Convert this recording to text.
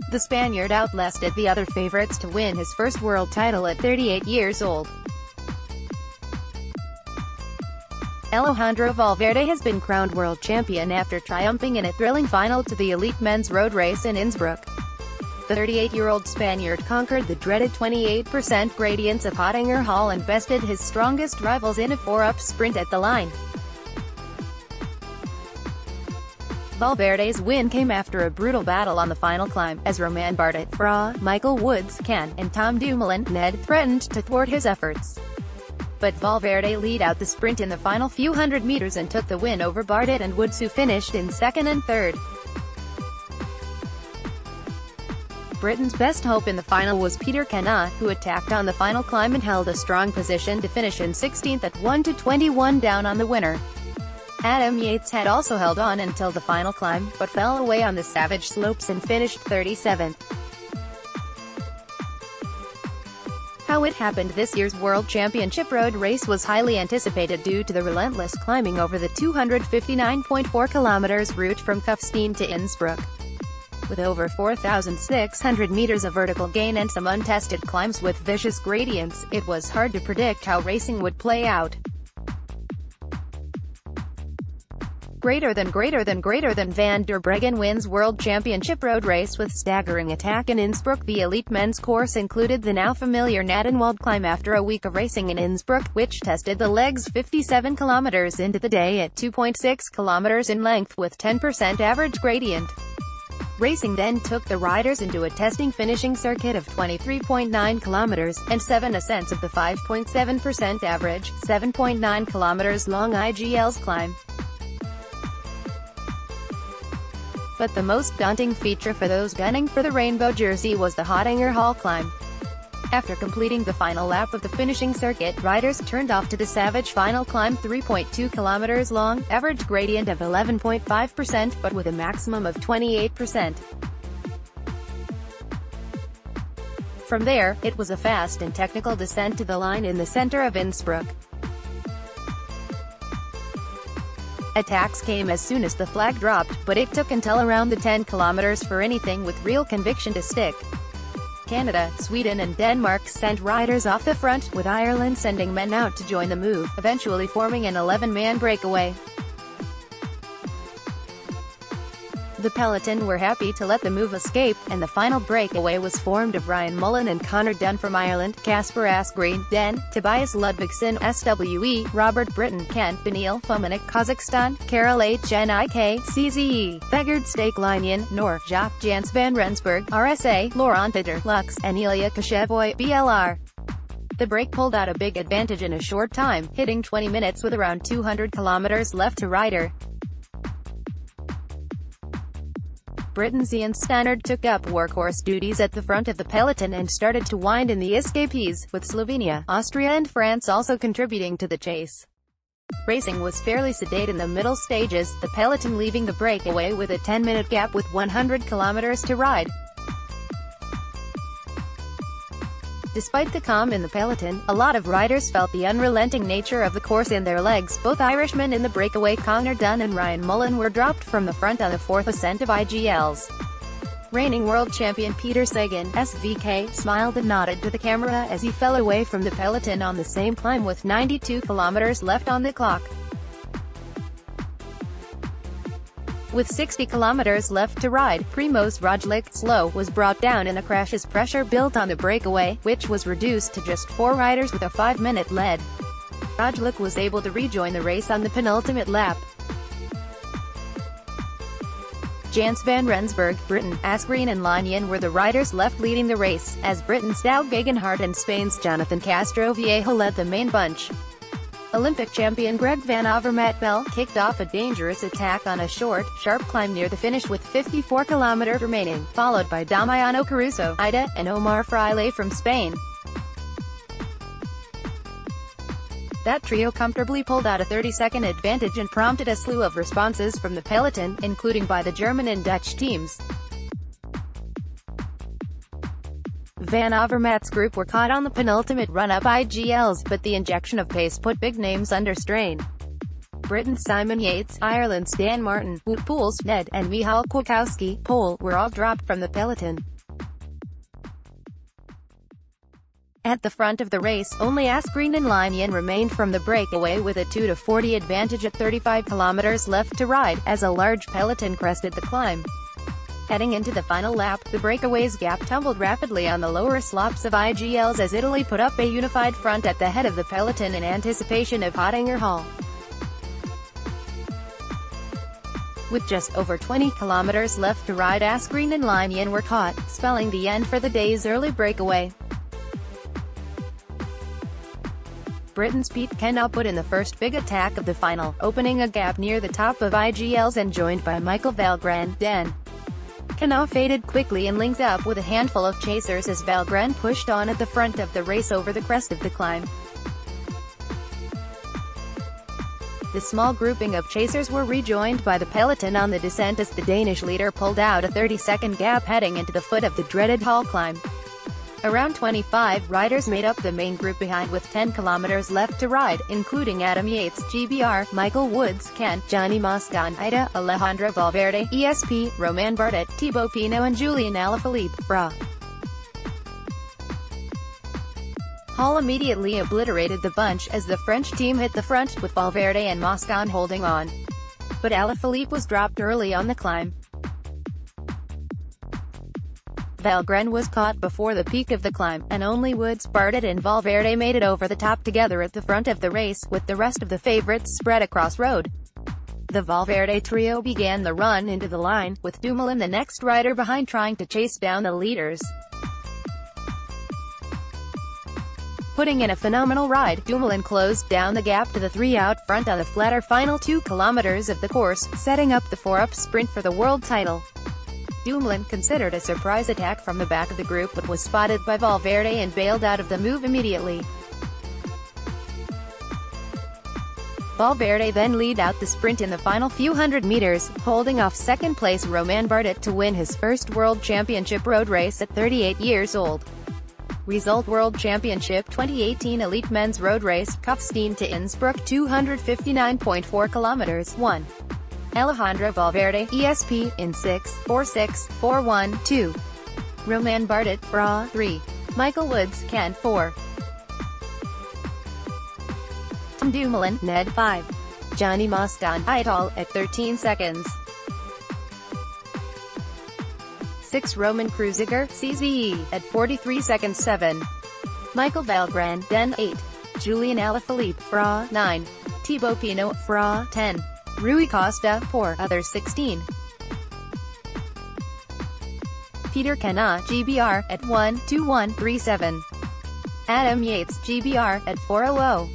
The Spaniard outlasted the other favourites to win his first world title at 38 years old. Alejandro Valverde has been crowned world champion after triumphing in a thrilling final to the elite men's road race in Innsbruck. The 38-year-old Spaniard conquered the dreaded 28% gradients of Höttinger Höll and bested his strongest rivals in a 4-up sprint at the line. Valverde's win came after a brutal battle on the final climb, as Romain Bardet, thre, Michael Woods, can, and Tom Dumoulin, Ned, threatened to thwart his efforts. But Valverde lead out the sprint in the final few hundred meters and took the win over Bardet and Woods, who finished in second and third. Britain's best hope in the final was Peter Canna, who attacked on the final climb and held a strong position to finish in 16th at 1:21 down on the winner. Adam Yates had also held on until the final climb, but fell away on the savage slopes and finished 37th. How it happened. This year's World Championship road race was highly anticipated due to the relentless climbing over the 259.4 kilometers route from Kufstein to Innsbruck. With over 4,600 meters of vertical gain and some untested climbs with vicious gradients, it was hard to predict how racing would play out. Greater than Van der Breggen wins World Championship road race with staggering attack in Innsbruck. The elite men's course included the now familiar Nadenwald climb after a week of racing in Innsbruck, which tested the legs 57 kilometers into the day at 2.6 kilometers in length with 10% average gradient. Racing then took the riders into a testing finishing circuit of 23.9 kilometers, and 7 ascents of the 5.7% average, 7.9 kilometers long IGL's climb. But the most daunting feature for those gunning for the rainbow jersey was the Höttinger Höll climb. After completing the final lap of the finishing circuit, riders turned off to the savage final climb, 3.2 kilometers long, average gradient of 11.5%, but with a maximum of 28%. From there, it was a fast and technical descent to the line in the center of Innsbruck. Attacks came as soon as the flag dropped, but it took until around the 10 kilometers for anything with real conviction to stick. Canada, Sweden and Denmark sent riders off the front, with Ireland sending men out to join the move, eventually forming an 11-man breakaway. The peloton were happy to let the move escape, and the final breakaway was formed of Ryan Mullen and Connor Dunn from Ireland, Casper Asgreen, Den, Tobias Ludvigsen, SWE, Robert Britton, Kent, Benil Fomanik, Kazakhstan, Karel Hnik, CZE, Thegard Staklinien, Nor, Jacques Jans van Rensburg, RSA, Laurent Bitter, Lux, and Ilya Koshevoy, BLR. The break pulled out a big advantage in a short time, hitting 20 minutes with around 200 kilometers left to rider. Britain's Ian Stannard took up workhorse duties at the front of the peloton and started to wind in the escapees, with Slovenia, Austria and France also contributing to the chase. Racing was fairly sedate in the middle stages, the peloton leaving the breakaway with a 10-minute gap with 100 kilometers to ride. Despite the calm in the peloton, a lot of riders felt the unrelenting nature of the course in their legs. Both Irishmen in the breakaway, Connor Dunn and Ryan Mullen, were dropped from the front on the 4th ascent of IGLs. Reigning world champion Peter Sagan, SVK, smiled and nodded to the camera as he fell away from the peloton on the same climb with 92 kilometers left on the clock. With 60 kilometers left to ride, Primož Roglic, slow, was brought down in a crash as pressure built on the breakaway, which was reduced to just 4 riders with a 5-minute lead. Roglic was able to rejoin the race on the penultimate lap. Jans van Rensburg, Britton, Asgreen and Lanyen were the riders left leading the race, as Britain's Wout Gegenhardt and Spain's Jonathan Castroviejo led the main bunch. Olympic champion Greg van Avermaet kicked off a dangerous attack on a short, sharp climb near the finish with 54 kilometers remaining, followed by Damiano Caruso, Ida, and Omar Fraile from Spain. That trio comfortably pulled out a 30-second advantage and prompted a slew of responses from the peloton, including by the German and Dutch teams. Van Avermaet's group were caught on the penultimate run-up IGLs, but the injection of pace put big names under strain. Britain's Simon Yates, Ireland's Dan Martin, Wout Poels, Ned, and Michał Kwiatkowski, Pole, were all dropped from the peloton. At the front of the race, only Asgreen and Lynyen remained from the breakaway with a 2:40 advantage at 35 kilometers left to ride, as a large peloton crested the climb. Heading into the final lap, the breakaway's gap tumbled rapidly on the lower slopes of IGLs as Italy put up a unified front at the head of the peloton in anticipation of Höttinger Höll. With just over 20 kilometers left to ride, Asgreen and Lynyen were caught, spelling the end for the day's early breakaway. Britain's Pete Kennaugh put in the first big attack of the final, opening a gap near the top of IGLs and joined by Michael Valgren. Then Kennaugh faded quickly and linked up with a handful of chasers as Valgren pushed on at the front of the race over the crest of the climb. The small grouping of chasers were rejoined by the peloton on the descent as the Danish leader pulled out a 30-second gap heading into the foot of the dreaded Höll climb. Around 25 riders made up the main group behind with 10 kilometers left to ride, including Adam Yates, GBR, Michael Woods, Ken, Johnny Moscon, Ida, Alejandro Valverde, ESP, Romain Bardet, Thibaut Pinot and Julian Alaphilippe, thre. Höll immediately obliterated the bunch as the French team hit the front, with Valverde and Moscon holding on. But Alaphilippe was dropped early on the climb. Valgren was caught before the peak of the climb, and only Woods, Bardet and Valverde made it over the top together at the front of the race, with the rest of the favorites spread across road. The Valverde trio began the run into the line, with Dumoulin the next rider behind trying to chase down the leaders. Putting in a phenomenal ride, Dumoulin closed down the gap to the three out front on the flatter final 2 kilometers of the course, setting up the 4-up sprint for the world title. Dumoulin considered a surprise attack from the back of the group but was spotted by Valverde and bailed out of the move immediately. Valverde then led out the sprint in the final few hundred meters, holding off second-place Romain Bardet to win his first World Championship road race at 38 years old. Result: World Championship 2018 Elite Men's Road Race, Kufstein to Innsbruck 259.4 kilometers, 1. Alejandro Valverde, ESP, in 6, 4-6, 4-1, 2. Romain Bardet, thre, 3. Michael Woods, Ken, 4. Tom Dumoulin, Ned, 5. Johnny Moscon, Idol, at 13 seconds. 6. Roman Kreuziger, CZE, at 43 seconds, 7. Michael Valgren, Den, 8. Julian Alaphilippe, thre, 9. Thibaut Pinot, thre, 10. Rui Costa, 4, others 16. Peter Kennaugh, GBR, at 1:21:37. Adam Yates, GBR, at 4:00.